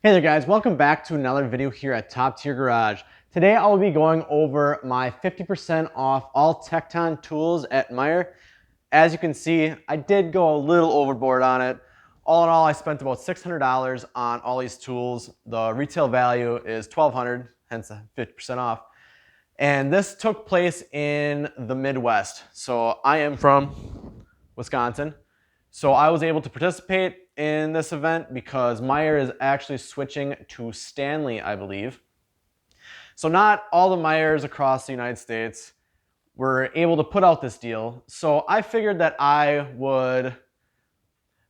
Hey there guys, welcome back to another video here at Top Tier Garage. Today I will be going over my 50% off all Tekton tools at Meijer. As you can see, I did go a little overboard on it. All in all, I spent about $600 on all these tools. The retail value is $1,200, hence the 50% off. And this took place in the Midwest. So I am from Wisconsin. So I was able to participate in this event because Meijer is actually switching to Stanley, I believe. So not all the Meijers across the United States were able to put out this deal. So I figured that I would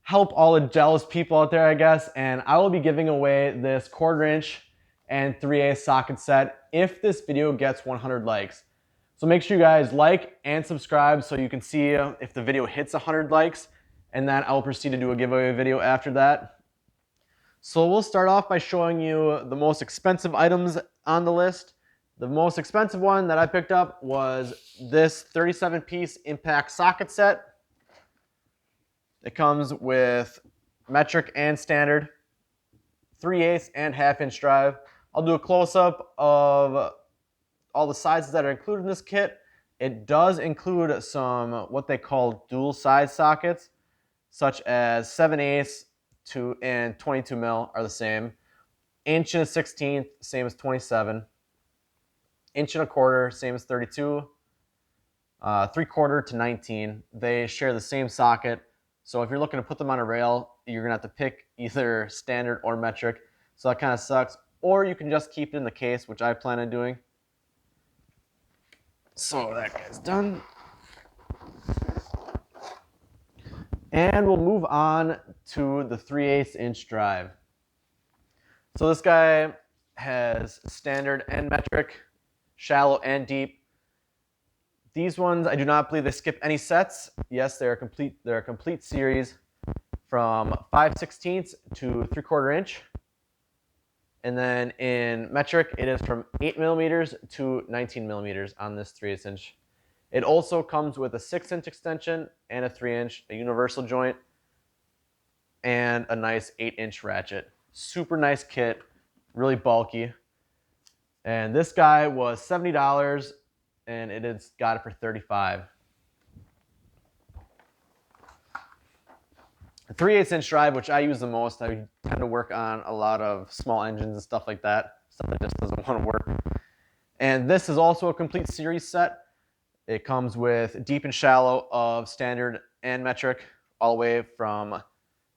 help all the jealous people out there, I guess, and I will be giving away this 1/4 inch and 3/8 socket set if this video gets 100 likes. So make sure you guys like and subscribe so you can see if the video hits 100 likes, and then I will proceed to do a giveaway video after that. So we'll start off by showing you the most expensive items on the list. The most expensive one that I picked up was this 37-piece impact socket set. It comes with metric and standard, 3/8 and 1/2 inch drive. I'll do a close-up of all the sizes that are included in this kit. It does include some what they call dual size sockets, such as 7/8 and 22 mil are the same. Inch and a 16th, same as 27. Inch and a 1/4, same as 32. 3/4 to 19. They share the same socket. So if you're looking to put them on a rail, you're gonna have to pick either standard or metric. So that kind of sucks. Or you can just keep it in the case, which I plan on doing. So that guy's done. And we'll move on to the 3/8 inch drive. So this guy has standard and metric, shallow and deep. These ones, I do not believe they skip any sets. Yes, they're a complete series from 5/16 to 3/4 inch. And then in metric, it is from 8 millimeters to 19 millimeters on this 3/8 inch. It also comes with a 6-inch extension and a 3-inch, a universal joint, and a nice 8-inch ratchet. Super nice kit, really bulky. And this guy was $70, and it has got it for $35. A 3/8 inch drive, which I use the most. I tend to work on a lot of small engines and stuff like that, stuff that just doesn't want to work. And this is also a complete series set. It comes with deep and shallow of standard and metric, all the way from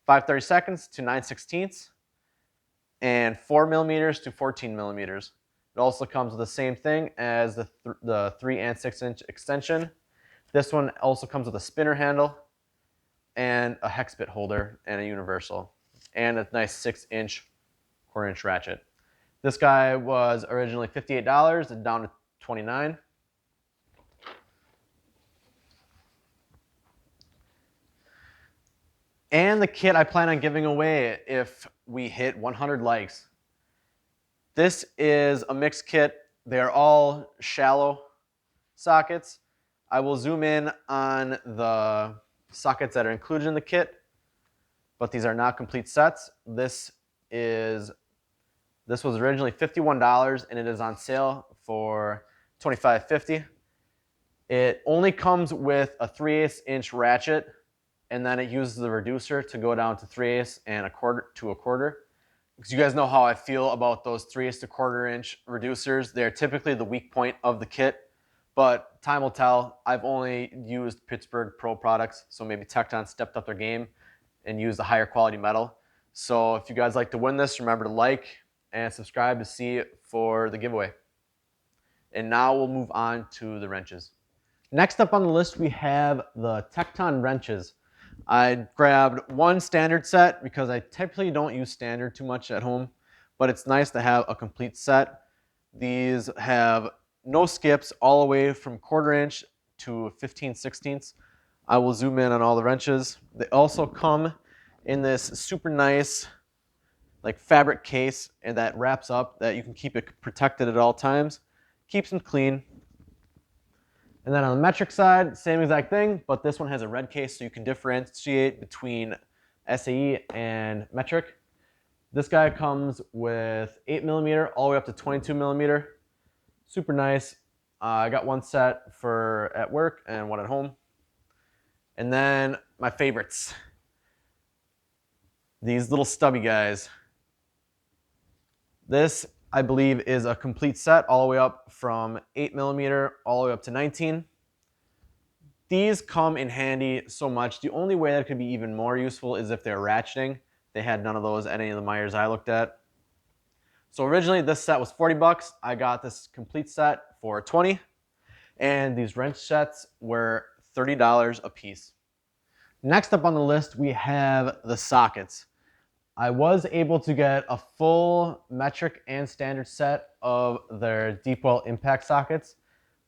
5/32 to 9/16, and 4 millimeters to 14 millimeters. It also comes with the same thing as the 3 and 6-inch extension. This one also comes with a spinner handle and a hex bit holder and a universal, and a nice 6-inch 1/4 inch ratchet. This guy was originally $58 and down to $29. And the kit I plan on giving away if we hit 100 likes. This is a mixed kit. They are all shallow sockets. I will zoom in on the sockets that are included in the kit, but these are not complete sets. This was originally $51 and it is on sale for $25.50. It only comes with a 3/8 inch ratchet, and then it uses the reducer to go down to 3/8 and a 1/4 to a 1/4. Because you guys know how I feel about those 3/8 to 1/4 inch reducers. They're typically the weak point of the kit, but time will tell. I've only used Pittsburgh Pro products, so maybe Tekton stepped up their game and used a higher quality metal. So if you guys like to win this, remember to like and subscribe to see it for the giveaway. And now we'll move on to the wrenches. Next up on the list, we have the Tekton wrenches. I grabbed one standard set because I typically don't use standard too much at home, but it's nice to have a complete set. These have no skips all the way from 1/4 inch to 15/16. I will zoom in on all the wrenches. They also come in this super nice like fabric case, and that wraps up that you can keep it protected at all times. Keeps them clean. And then on the metric side, same exact thing, but this one has a red case so you can differentiate between SAE and metric. This guy comes with 8mm all the way up to 22mm. Super nice. I got one set for at work and one at home. And then my favorites, these little stubby guys. This, I believe, is a complete set all the way up from 8mm all the way up to 19. These come in handy so much. The only way that could be even more useful is if they're ratcheting. They had none of those at any of the Meijers I looked at. So originally this set was 40 bucks. I got this complete set for 20. And these wrench sets were $30 a piece. Next up on the list, we have the sockets. I was able to get a full metric and standard set of their deep well impact sockets.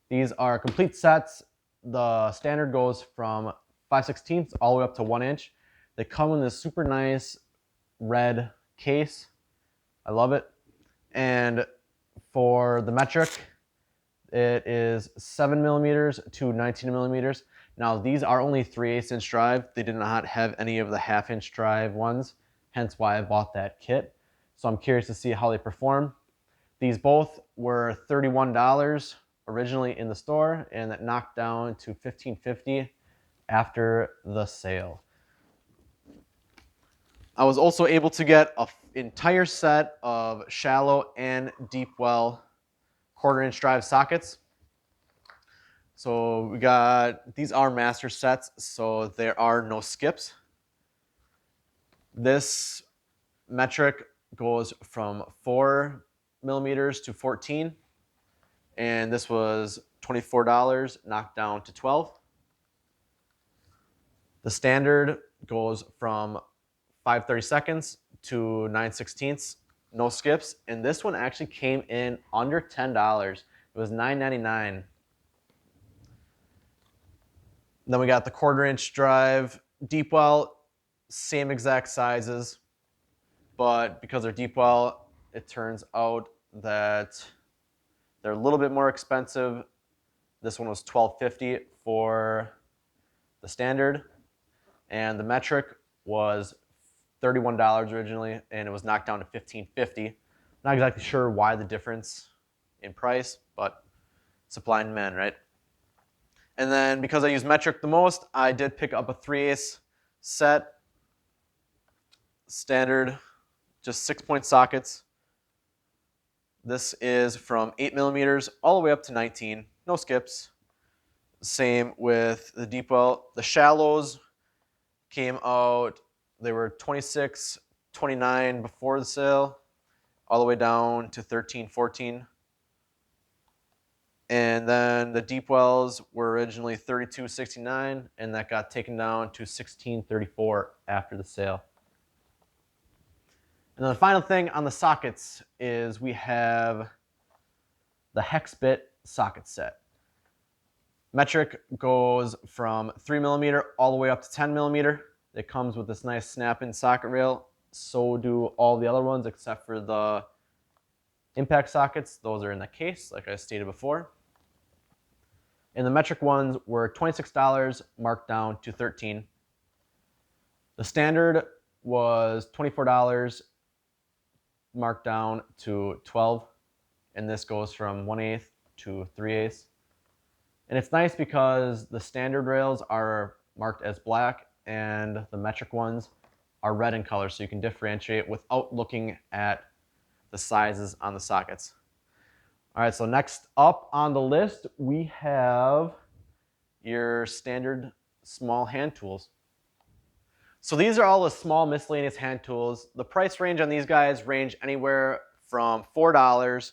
These are complete sets. The standard goes from 5/16 all the way up to 1 inch. They come in this super nice red case. I love it. And for the metric, it is 7mm to 19mm. Now these are only 3/8 inch drive. They did not have any of the 1/2 inch drive ones, hence why I bought that kit. So I'm curious to see how they perform. These both were $31 originally in the store, and that knocked down to $15.50 after the sale. I was also able to get an entire set of shallow and deep well 1/4 inch drive sockets. So we got, these are master sets, so there are no skips. This metric goes from 4mm to 14, and this was $24, knocked down to 12. The standard goes from 5/32 to 9/16, no skips, and this one actually came in under $10. It was $9.99. Then we got the 1/4 inch drive deep well, same exact sizes, but because they're deep well, it turns out that they're a little bit more expensive. This one was $12.50 for the standard, and the metric was $31 originally, and it was knocked down to $15.50. Not exactly sure why the difference in price, but supply and demand, right? And then because I use metric the most, I did pick up a 3/8 set, standard, just 6-point sockets. This is from 8mm all the way up to 19, no skips. Same with the deep well. The shallows came out, they were 26, 29 before the sale, all the way down to 13, 14. And then the deep wells were originally $32.69, and that got taken down to $16.34 after the sale. And then the final thing on the sockets is we have the hex bit socket set. Metric goes from 3mm all the way up to 10mm. It comes with this nice snap-in socket rail. So do all the other ones except for the impact sockets. Those are in the case, like I stated before. And the metric ones were $26, marked down to $13. The standard was $24, marked down to $12. And this goes from 1/8 to 3/8. And it's nice because the standard rails are marked as black and the metric ones are red in color, so you can differentiate without looking at the sizes on the sockets. All right, so next up on the list, we have your standard small hand tools. So these are all the small miscellaneous hand tools. The price range on these guys range anywhere from $4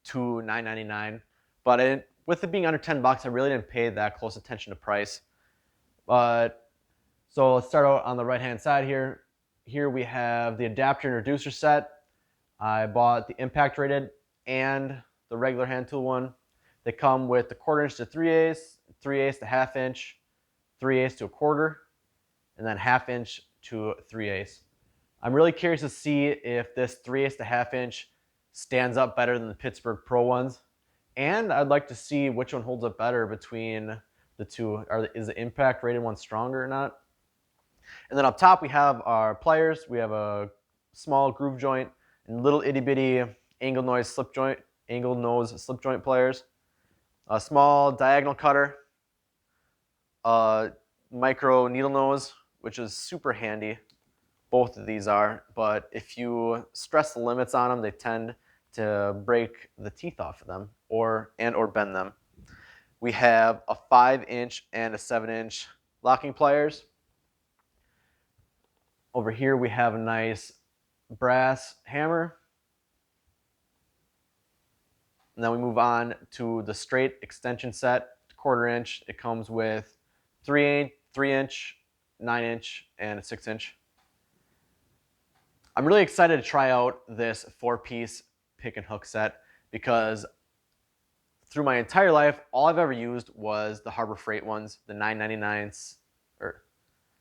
to $9.99. But with it being under 10 bucks, I really didn't pay that close attention to price. But so let's start out on the right-hand side here. Here we have the adapter and reducer set. I bought the impact rated and the regular hand tool one. They come with the 1/4 inch to 3/8, 3/8 to 1/2 inch, 3/8 to 1/4, and then 1/2 inch to 3/8. I'm really curious to see if this 3/8 to 1/2 inch stands up better than the Pittsburgh Pro ones. And I'd like to see which one holds up better between the two. Is the impact rated one stronger or not? And then up top we have our pliers. We have a small groove joint, and little itty bitty angle nose slip joint pliers, a small diagonal cutter, a micro needle nose, which is super handy. Both of these are, but if you stress the limits on them, they tend to break the teeth off of them or bend them. We have a 5-inch and a 7-inch locking pliers. Over here we have a nice brass hammer. And then we move on to the straight extension set, 1/4 inch. It comes with 3-inch, 9-inch, and a 6-inch. I'm really excited to try out this 4-piece pick and hook set because through my entire life, all I've ever used was the Harbor Freight ones, the 9.99 or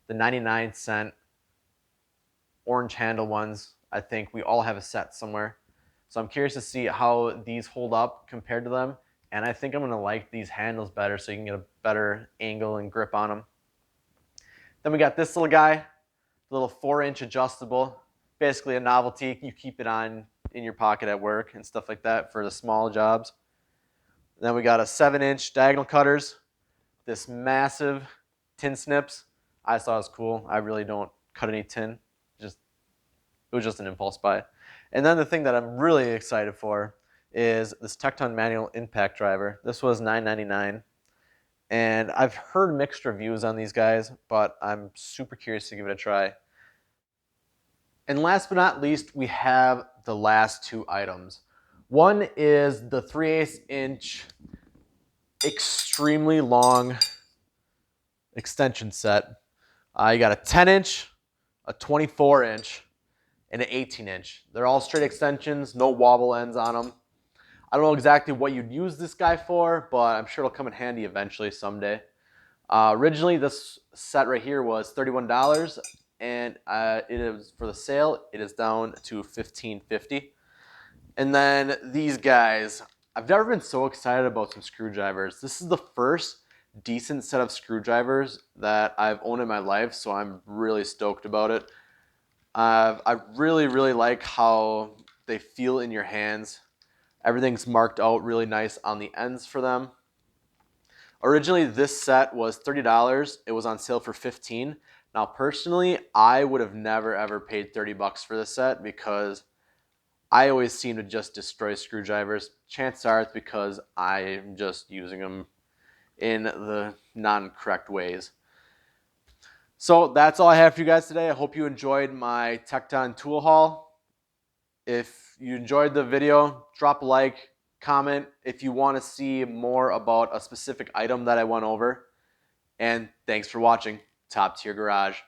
the 99-cent orange handle ones. I think we all have a set somewhere. So I'm curious to see how these hold up compared to them. And I think I'm gonna like these handles better so you can get a better angle and grip on them. Then we got this little guy, the little 4-inch adjustable, basically a novelty. You keep it on in your pocket at work and stuff like that for the small jobs. Then we got a 7-inch diagonal cutters, this massive tin snips. I thought it was cool. I really don't cut any tin. It was just an impulse buy. And then the thing that I'm really excited for is this Tekton manual impact driver. This was $9.99. And I've heard mixed reviews on these guys, but I'm super curious to give it a try. And last but not least, we have the last two items. One is the 3/8 inch extremely long extension set. You got a 10-inch, a 24-inch, and an 18-inch. They're all straight extensions, no wobble ends on them. I don't know exactly what you'd use this guy for, but I'm sure it'll come in handy eventually someday. Originally, this set right here was $31, and it is for the sale. It is down to $15.50. And then these guys, I've never been so excited about some screwdrivers. This is the first decent set of screwdrivers that I've owned in my life, so I'm really stoked about it. I really like how they feel in your hands. Everything's marked out really nice on the ends for them. Originally, this set was $30. It was on sale for $15. Now, personally, I would have never ever paid $30 for this set because I always seem to just destroy screwdrivers. Chances are it's because I'm just using them in the non-correct ways. So that's all I have for you guys today. I hope you enjoyed my Tekton tool haul. If you enjoyed the video, drop a like, comment if you want to see more about a specific item that I went over. And thanks for watching Top Tier Garage.